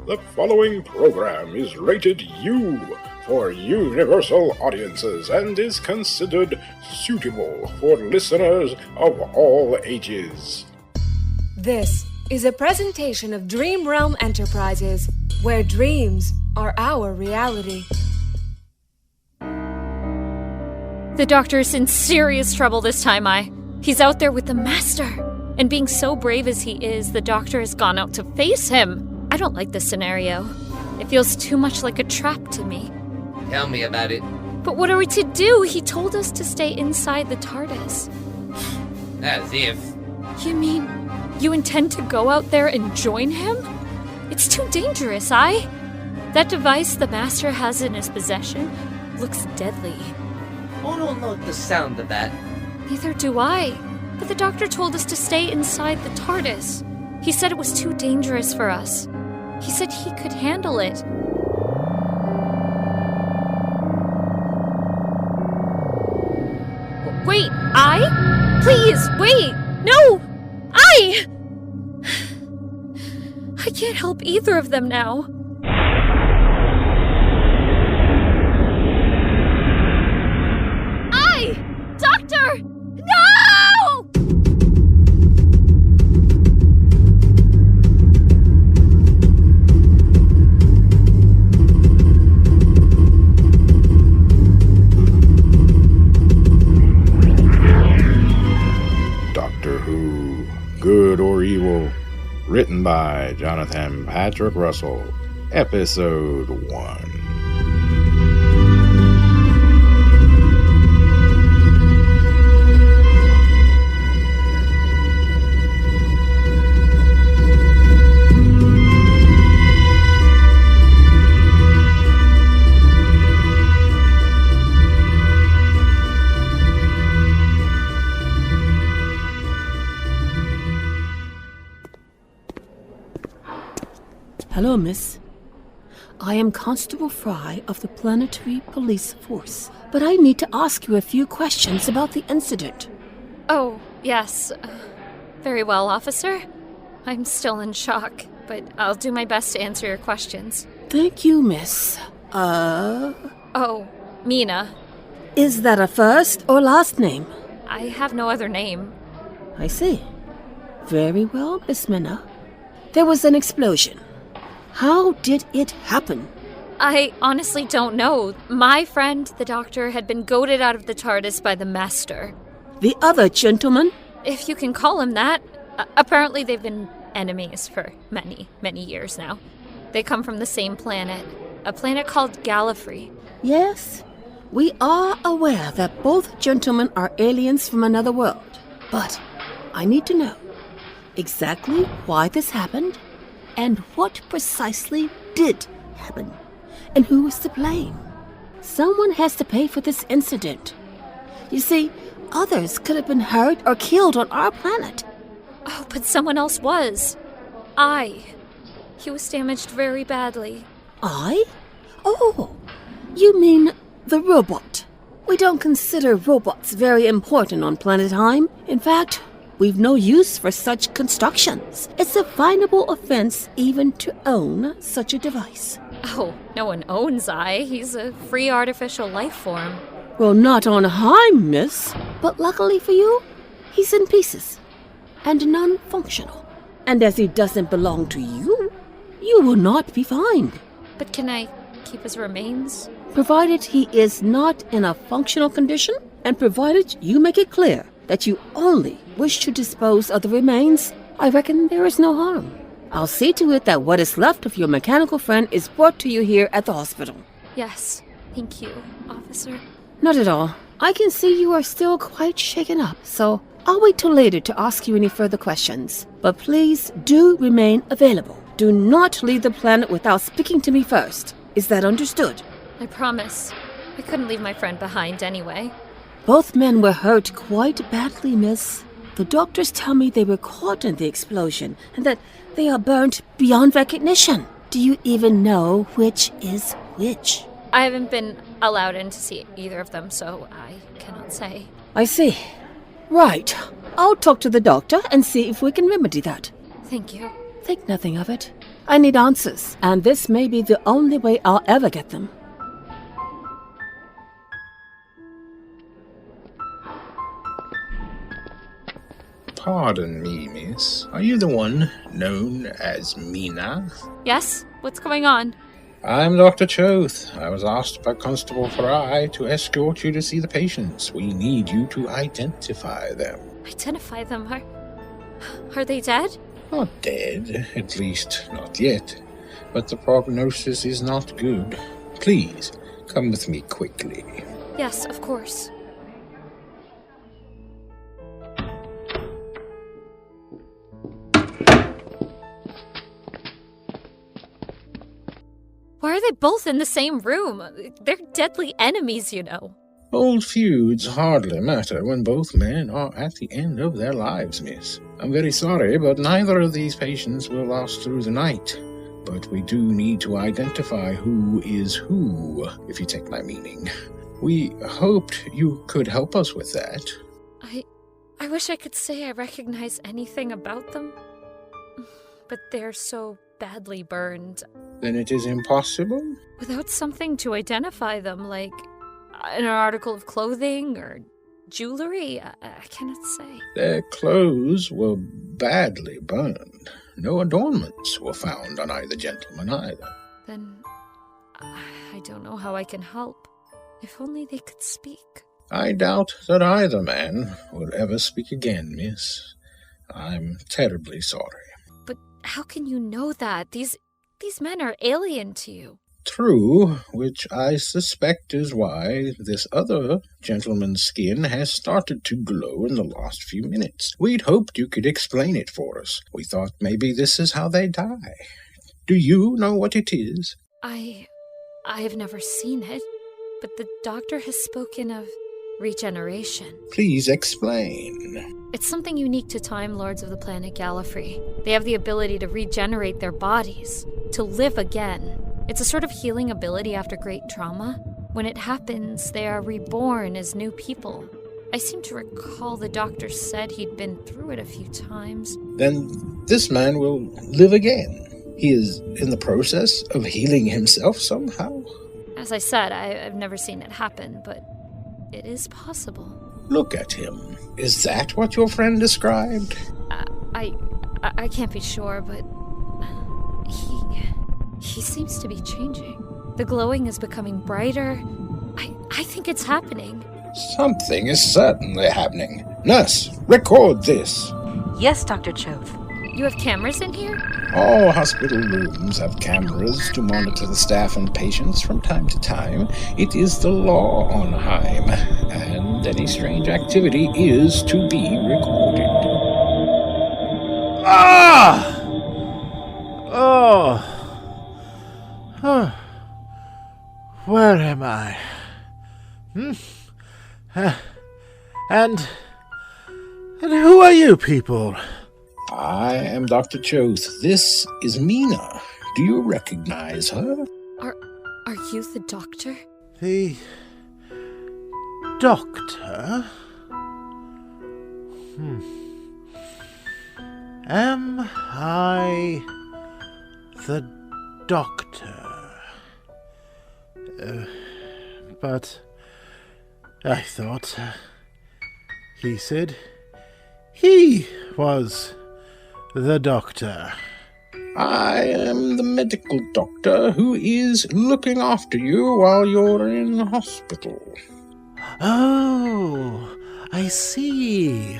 The following program is rated U for universal audiences and is considered suitable for listeners of all ages. This is a presentation of Dream Realm Enterprises, where dreams are our reality. The Doctor's in serious trouble this time, He's out there with the Master. And being so brave as he is, the Doctor has gone out to face him. I don't like this scenario. It feels too much like a trap to me. Tell me about it. But what are we to do? He told us to stay inside the TARDIS. As if. You mean you intend to go out there and join him? It's too dangerous, That device the Master has in his possession looks deadly. I don't like the sound of that. Neither do I. But the Doctor told us to stay inside the TARDIS. He said it was too dangerous for us. He said he could handle it. Wait, Please, wait! No! I can't help either of them now. Doctor! No! Doctor Who, Good or Evil, written by Jonathan Patrick Russell, Episode 1. Hello, miss. I am Constable Fry of the Planetary Police Force, but I need to ask you a few questions about the incident. Oh, yes. Very well, officer. I'm still in shock, but I'll do my best to answer your questions. Thank you, miss. Oh, Mina. Is that a first or last name? I have no other name. I see. Very well, Miss Mina. There was an explosion. How did it happen? I honestly don't know. My friend, the Doctor, had been goaded out of the TARDIS by the Master. The other gentleman? If you can call him that. Apparently they've been enemies for many, many years now. They come from the same planet, a planet called Gallifrey. Yes, we are aware that both gentlemen are aliens from another world. But I need to know exactly why this happened, and what precisely did happen, and who is to blame. Someone has to pay for this incident. You see, others could have been hurt or killed on our planet. Oh, but someone else was. He was damaged very badly. I? Oh, you mean the robot. We don't consider robots very important on Planet Heim. In fact, we've no use for such constructions. It's a finable offense even to own such a device. Oh, no one owns He's a free artificial life form. Well, not on Heim, miss. But luckily for you, he's in pieces and non-functional. And as he doesn't belong to you, you will not be fined. But can I keep his remains? Provided he is not in a functional condition, and provided you make it clear that you only wish to dispose of the remains, I reckon there is no harm. I'll see to it that what is left of your mechanical friend is brought to you here at the hospital. Yes, thank you, officer. Not at all. I can see you are still quite shaken up, so I'll wait till later to ask you any further questions. But please do remain available. Do not leave the planet without speaking to me first. Is that understood? I promise. I couldn't leave my friend behind anyway. Both men were hurt quite badly, miss. The doctors tell me they were caught in the explosion and that they are burnt beyond recognition. Do you even know which is which? I haven't been allowed in to see either of them, so I cannot say. I see. Right. I'll talk to the doctor and see if we can remedy that. Thank you. Think nothing of it. I need answers, and this may be the only way I'll ever get them. Pardon me, miss. Are you the one known as Mina? Yes? What's going on? I'm Dr. Choth. I was asked by Constable Fry to escort you to see the patients. We need you to identify them. Identify them? Are they dead? Not dead, at least not yet. But the prognosis is not good. Please, come with me quickly. Yes, of course. Why are they both in the same room? They're deadly enemies, you know. Old feuds hardly matter when both men are at the end of their lives, miss. I'm very sorry, but neither of these patients will last through the night. But we do need to identify who is who, if you take my meaning. We hoped you could help us with that. I wish I could say I recognize anything about them. But they're so badly burned. Then it is impossible? Without something to identify them, like an article of clothing or jewelry, I cannot say. Their clothes were badly burned. No adornments were found on either gentleman either. Then I don't know how I can help. If only they could speak. I doubt that either man will ever speak again, miss. I'm terribly sorry. But how can you know that? These men are alien to you. True, which I suspect is why this other gentleman's skin has started to glow in the last few minutes. We'd hoped you could explain it for us. We thought maybe this is how they die. Do you know what it is? I have never seen it, but the doctor has spoken of regeneration. Please explain. It's something unique to Time Lords of the planet Gallifrey. They have the ability to regenerate their bodies, to live again. It's a sort of healing ability after great trauma. When it happens, they are reborn as new people. I seem to recall the doctor said he'd been through it a few times. Then this man will live again. He is in the process of healing himself somehow. As I said, I've never seen it happen, but it is possible. Look at him. Is that what your friend described? I can't be sure, but he seems to be changing. The glowing is becoming brighter. I think it's happening. Something is certainly happening. Nurse, record this. Yes, Dr. Choth. You have cameras in here? All hospital rooms have cameras to monitor the staff and patients from time to time. It is the law on Heim, and any strange activity is to be recorded. Ah! Oh. Huh. Where am I? And who are you people? I am Dr. Choth. This is Mina. Do you recognize her? Are you the doctor? The doctor? Am I the doctor? But I thought he said he was the doctor. I am the medical doctor who is looking after you while you're in the hospital. Oh, I see.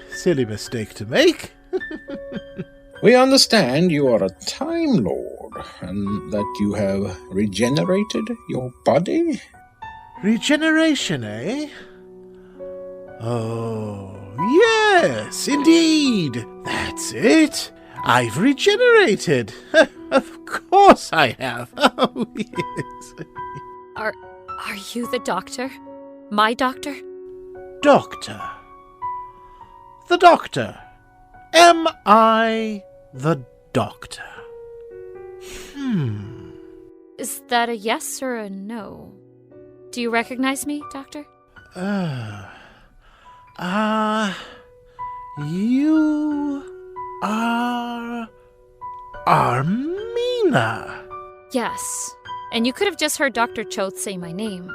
Silly mistake to make. We understand you are a Time Lord, and that you have regenerated your body? Regeneration, eh? Oh, yes, indeed. That's it. I've regenerated. Of course I have. Oh, yes. Are you the doctor? My doctor? Doctor. The doctor. Am I the doctor? Is that a yes or a no? Do you recognize me, doctor? You are Armina. Yes. And you could have just heard Dr. Choth say my name.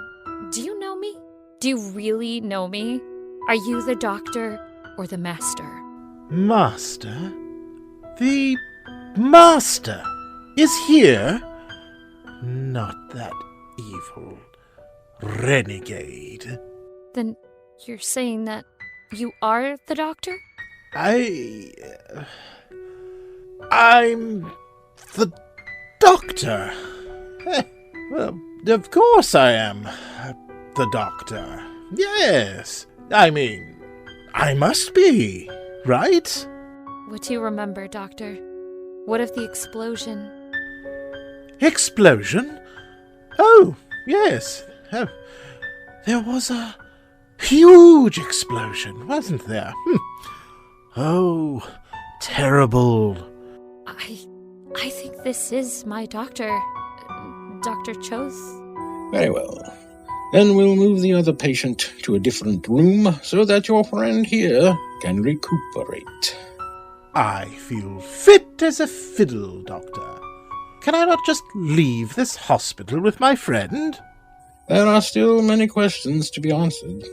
Do you know me? Do you really know me? Are you the doctor or the master? Master? The Master is here? Not that evil renegade. Then you're saying that you are the doctor? I'm the doctor. Well, of course I am the doctor. Yes. I mean, I must be, right? What do you remember, Doctor? What of the explosion? Explosion? Oh, yes. Oh, there was a huge explosion, wasn't there? Oh, terrible. I think this is my doctor. Dr. Choth. Very well. Then we'll move the other patient to a different room so that your friend here can recuperate. I feel fit as a fiddle, Doctor. Can I not just leave this hospital with my friend? There are still many questions to be answered.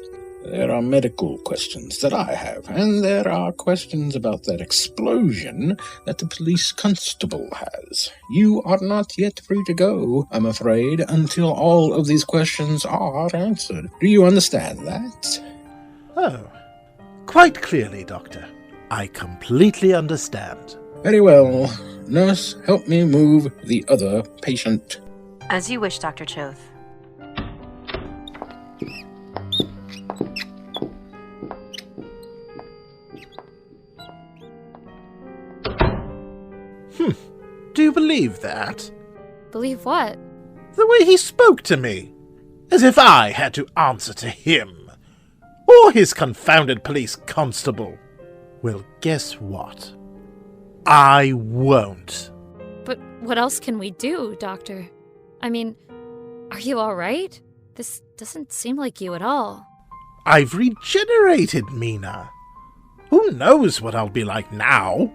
There are medical questions that I have, and there are questions about that explosion that the police constable has. You are not yet free to go, I'm afraid, until all of these questions are answered. Do you understand that? Oh, quite clearly, Doctor. I completely understand. Very well. Nurse, help me move the other patient. As you wish, Dr. Choth. Do you believe that? Believe what? The way he spoke to me. As if I had to answer to him. Or his confounded police constable. Well, guess what? I won't. But what else can we do, Doctor? I mean, are you all right? This doesn't seem like you at all. I've regenerated, Mina. Who knows what I'll be like now?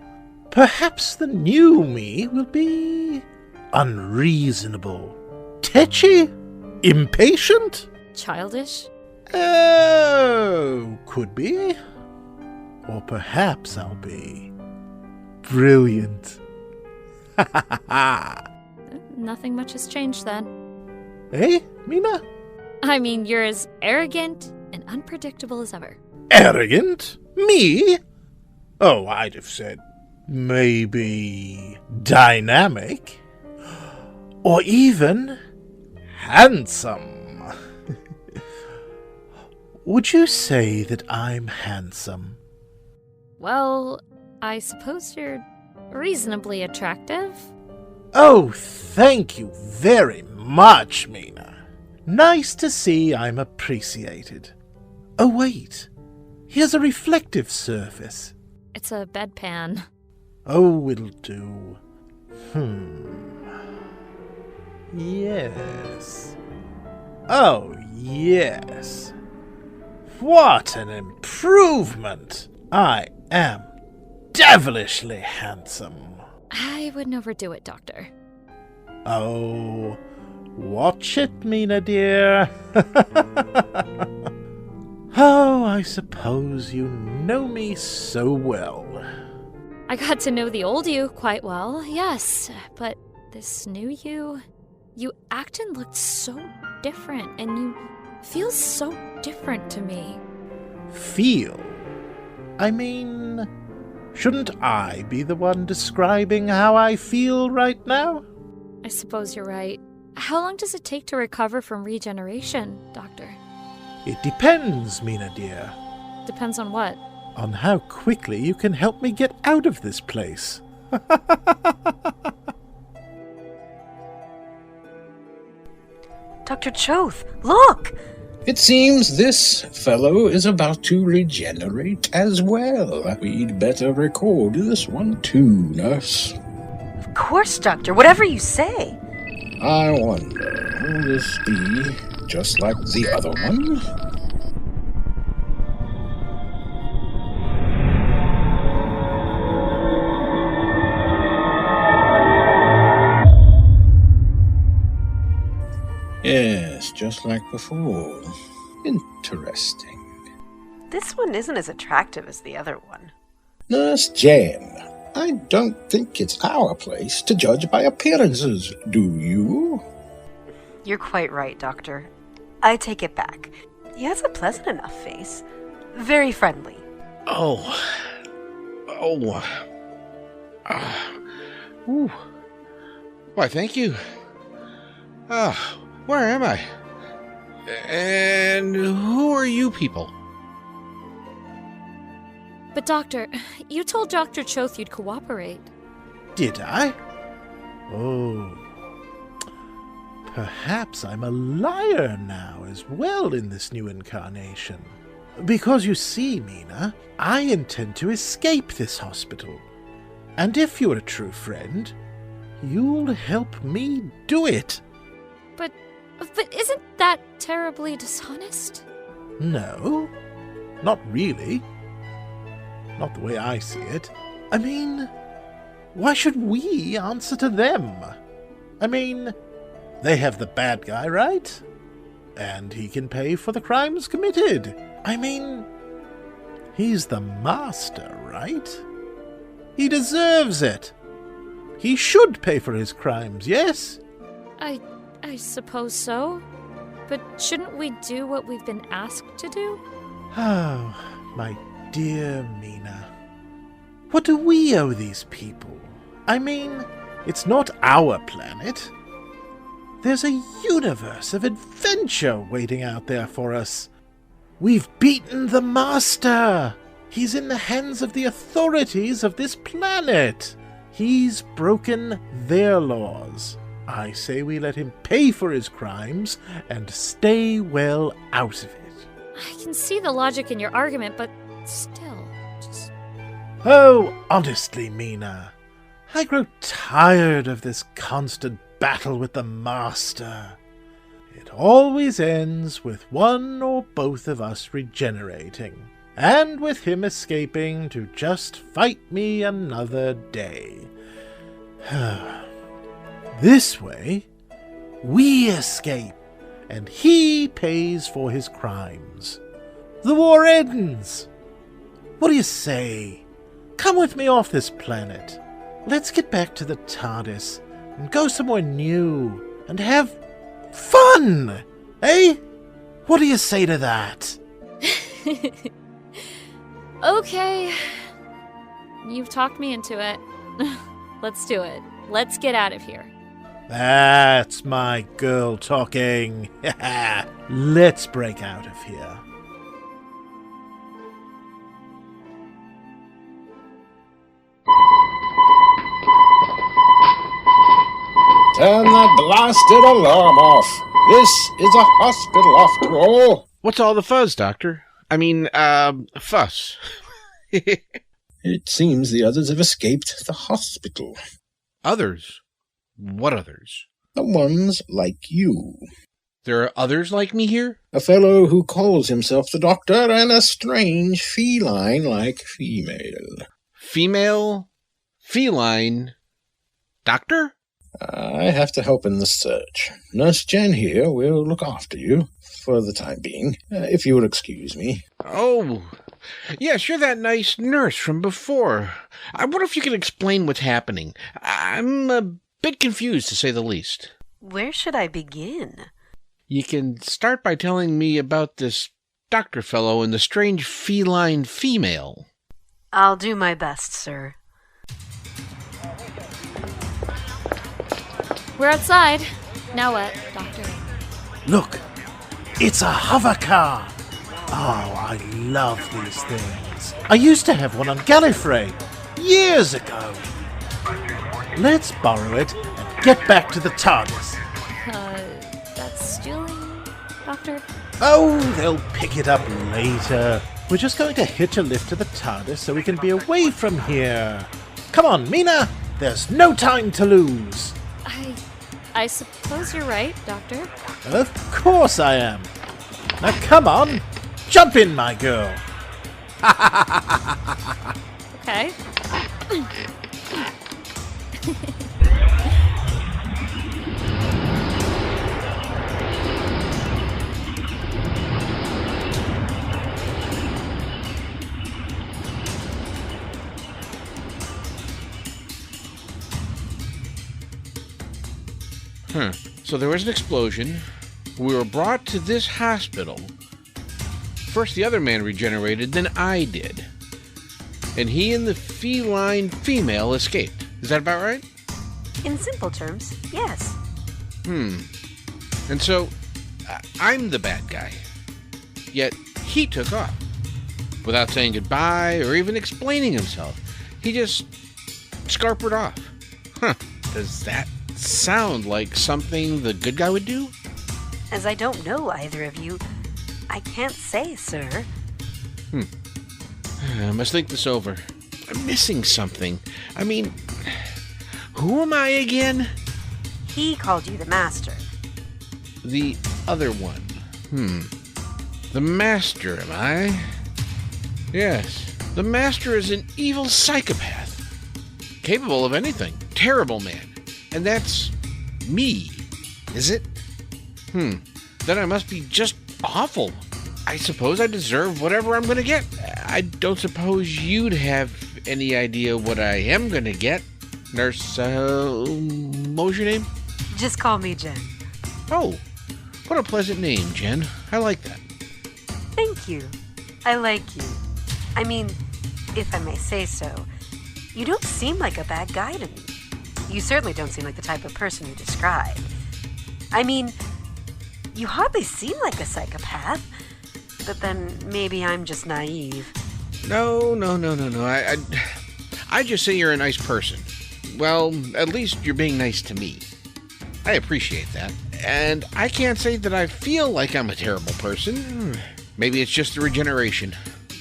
Perhaps the new me will be unreasonable, tetchy, impatient. Childish? Oh, could be. Or perhaps I'll be brilliant. Ha ha ha ha. Nothing much has changed then. Eh, Mina? I mean, you're as arrogant and unpredictable as ever. Arrogant? Me? Oh, I'd have said maybe dynamic. Or even handsome. Would you say that I'm handsome? Well, I suppose you're reasonably attractive. Oh, thank you very much, Mina. Nice to see I'm appreciated. Oh, wait. Here's a reflective surface. It's a bedpan. Oh, it'll do. Yes. Oh, yes. What an improvement! I am devilishly handsome. I wouldn't overdo it, Doctor. Oh, watch it, Mina dear. Oh, I suppose you know me so well. I got to know the old you quite well, yes, but this new you act and looked so different, and you feel so different to me. Feel? I mean, shouldn't I be the one describing how I feel right now? I suppose you're right. How long does it take to recover from regeneration, Doctor? It depends, Mina dear. Depends on what? On how quickly you can help me get out of this place. Dr. Choth, look! It seems this fellow is about to regenerate as well. We'd better record this one too, nurse. Of course, Doctor, whatever you say. I wonder, will this be just like the other one? just like before. Interesting. This one isn't as attractive as the other one. Nurse Jane, I don't think it's our place to judge by appearances, do you? You're quite right, Doctor. I take it back. He has a pleasant enough face. Very friendly. Ooh. Why, thank you. Where am I? And who are you people? But Doctor, you told Dr. Choth you'd cooperate. Did I? Oh. Perhaps I'm a liar now as well in this new incarnation. Because you see, Mina, I intend to escape this hospital. And if you're a true friend, you'll help me do it. But isn't that terribly dishonest? No, not really. Not the way I see it. I mean, why should we answer to them? I mean, they have the bad guy, right? And he can pay for the crimes committed. I mean, he's the master, right? He deserves it. He should pay for his crimes, yes? I suppose so. But shouldn't we do what we've been asked to do? Oh, my dear Mina. What do we owe these people? I mean, it's not our planet. There's a universe of adventure waiting out there for us. We've beaten the Master. He's in the hands of the authorities of this planet. He's broken their laws. I say we let him pay for his crimes and stay well out of it. I can see the logic in your argument, but still, just... Oh, honestly, Mina, I grow tired of this constant battle with the Master. It always ends with one or both of us regenerating, and with him escaping to just fight me another day. This way, we escape, and he pays for his crimes. The war ends. What do you say? Come with me off this planet. Let's get back to the TARDIS and go somewhere new and have fun, eh? What do you say to that? Okay. You've talked me into it. Let's do it. Let's get out of here. That's my girl talking. Let's break out of here. Turn that blasted alarm off. This is a hospital after all. What's all the fuzz, Doctor? I mean, fuss. It seems the others have escaped the hospital. Others? What others? The ones like you. There are others like me here? A fellow who calls himself the Doctor and a strange feline-like female. Female? Feline? Doctor? I have to help in the search. Nurse Jen here will look after you, for the time being, if you will excuse me. Oh, yes, you're that nice nurse from before. I wonder if you can explain what's happening. I'm a bit confused, to say the least. Where should I begin? You can start by telling me about this doctor fellow and the strange feline female. I'll do my best, sir. We're outside. Now what, Doctor? Look, it's a hover car. Oh, I love these things. I used to have one on Gallifrey years ago. Let's borrow it and get back to the TARDIS. That's stealing, Doctor? Oh, they'll pick it up later. We're just going to hitch a lift to the TARDIS so we can be away from here. Come on, Mina. There's no time to lose. I suppose you're right, Doctor. Of course I am. Now come on. Jump in, my girl. Okay. So there was an explosion. We were brought to this hospital. First the other man regenerated, then I did. And he and the feline female escaped. Is that about right? In simple terms, yes. And so, I'm the bad guy. Yet, he took off. Without saying goodbye or even explaining himself. He just scarpered off. Does that sound like something the good guy would do? As I don't know either of you, I can't say, sir. I must think this over. I'm missing something. I mean, who am I again? He called you the Master. The other one. The Master, am I? Yes. The Master is an evil psychopath. Capable of anything. Terrible man. And that's me. Is it? Then I must be just awful. I suppose I deserve whatever I'm going to get. I don't suppose you'd have any idea what I am going to get. Nurse, what was your name? Just call me Jen. Oh, what a pleasant name, Jen. I like that. Thank you. I like you. I mean, if I may say so, you don't seem like a bad guy to me. You certainly don't seem like the type of person you describe. I mean, you hardly seem like a psychopath. But then maybe I'm just naive. No. I just say you're a nice person. Well, at least you're being nice to me. I appreciate that. And I can't say that I feel like I'm a terrible person. Maybe it's just the regeneration.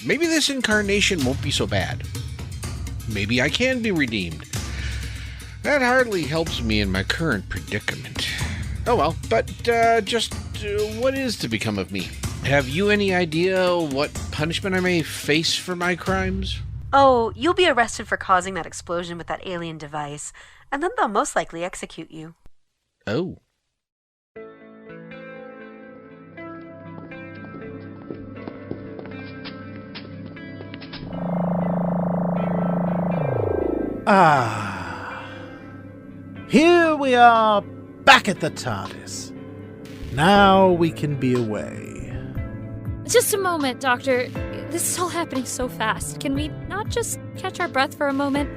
Maybe this incarnation won't be so bad. Maybe I can be redeemed. That hardly helps me in my current predicament. Oh well, but what is to become of me? Have you any idea what punishment I may face for my crimes? Oh, you'll be arrested for causing that explosion with that alien device, and then they'll most likely execute you. Oh. Here we are, back at the TARDIS. Now we can be away. Just a moment, Doctor. This is all happening so fast. Can we not just catch our breath for a moment?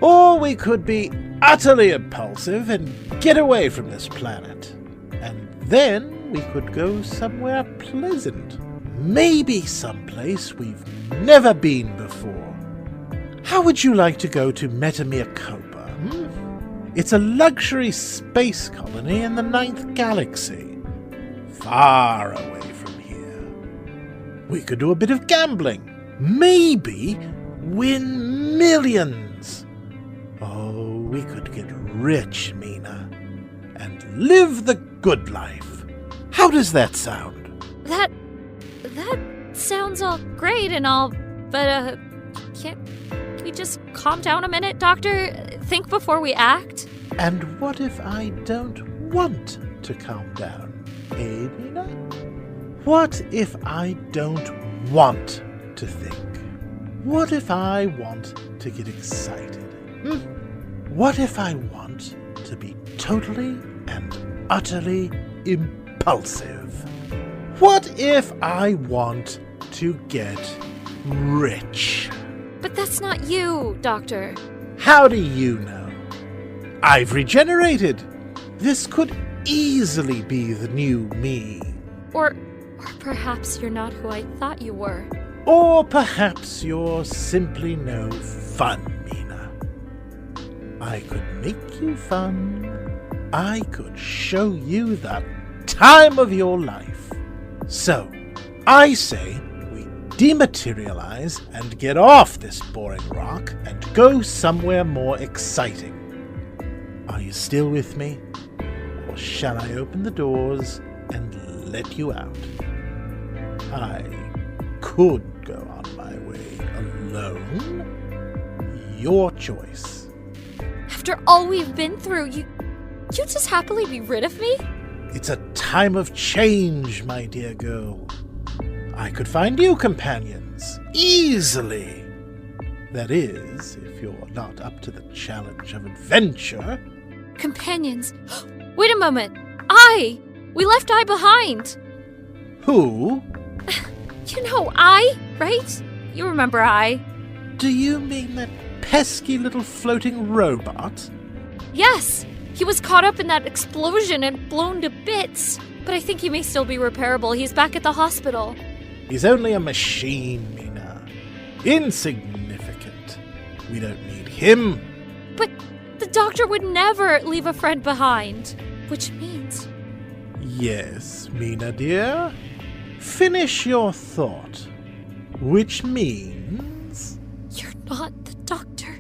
Or we could be utterly impulsive and get away from this planet. And then we could go somewhere pleasant. Maybe someplace we've never been before. How would you like to go to Metamere Copa? It's a luxury space colony in the 9th galaxy. Far away from here. We could do a bit of gambling. Maybe win millions. Oh, we could get rich, Mina, and live the good life. How does that sound? That sounds all great and all, but can't we just calm down a minute, Doctor? Think before we act? And what if I don't want to calm down, eh, Mina? What if I don't want to think? What if I want to get excited? What if I want to be totally and utterly impulsive? What if I want to get rich? But that's not you, Doctor. How do you know? I've regenerated. This could easily be the new me. Or perhaps you're not who I thought you were. Or perhaps you're simply no fun, Mina. I could make you fun. I could show you the time of your life. So, I say we dematerialize and get off this boring rock and go somewhere more exciting. Are you still with me? Or shall I open the doors and let you out? I could go on my way alone. Your choice. After all we've been through, you just happily be rid of me? It's a time of change, my dear girl. I could find new companions, easily. That is, if you're not up to the challenge of adventure. Companions? Wait a moment. We left I behind. Who? You know I, right? You remember I. Do you mean that pesky little floating robot? Yes, he was caught up in that explosion and blown to bits. But I think he may still be repairable. He's back at the hospital. He's only a machine, Mina. Insignificant. We don't need him. But the doctor would never leave a friend behind. Which means... Yes, Mina dear. Finish your thought. Which means... You're not the doctor.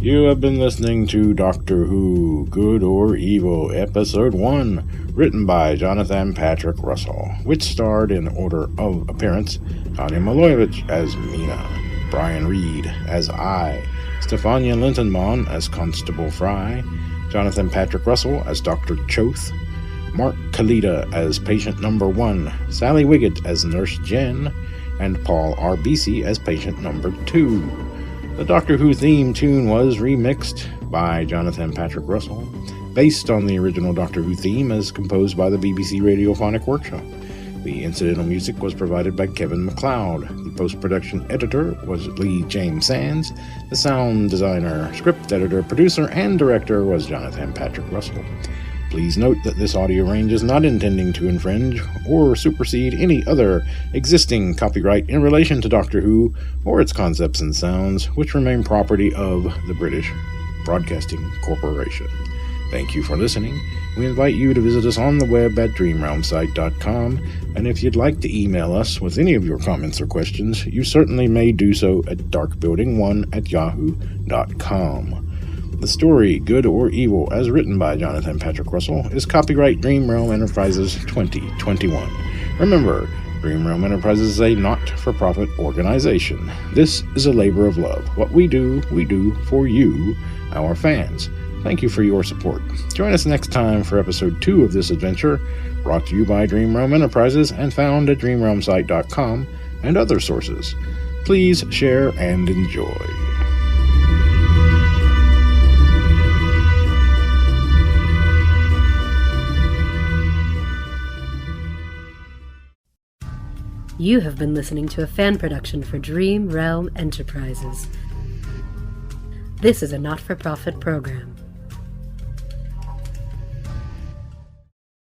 You have been listening to Doctor Who, Good or Evil, Episode 1, written by Jonathan Patrick Russell, which starred in order of appearance Tanya Milojevic as Mina, Brian Reed as I, Stefania Lintenbaum as Constable Fry, Jonathan Patrick Russell as Dr. Choth, Mark Kalita as Patient Number 1, Sally Wiggett as Nurse Jen, and Paul R. Beasy as Patient Number 2. The Doctor Who theme tune was remixed by Jonathan Patrick Russell, based on the original Doctor Who theme as composed by the BBC Radiophonic Workshop. The incidental music was provided by Kevin MacLeod. The post-production editor was Lee James Sands. The sound designer, script editor, producer, and director was Jonathan Patrick Russell. Please note that this audio range is not intending to infringe or supersede any other existing copyright in relation to Doctor Who or its concepts and sounds, which remain property of the British Broadcasting Corporation. Thank you for listening. We invite you to visit us on the web at dreamrealmsite.com, and if you'd like to email us with any of your comments or questions, you certainly may do so at darkbuilding1@yahoo.com. The story, Good or Evil, as written by Jonathan Patrick Russell, is copyright Dream Realm Enterprises 2021. Remember, Dream Realm Enterprises is a not-for-profit organization. This is a labor of love. What we do for you, our fans. Thank you for your support. Join us next time for episode 2 of this adventure, brought to you by Dream Realm Enterprises and found at dreamrealmsite.com and other sources. Please share and enjoy. You have been listening to a fan production for Dream Realm Enterprises. This is a not-for-profit program.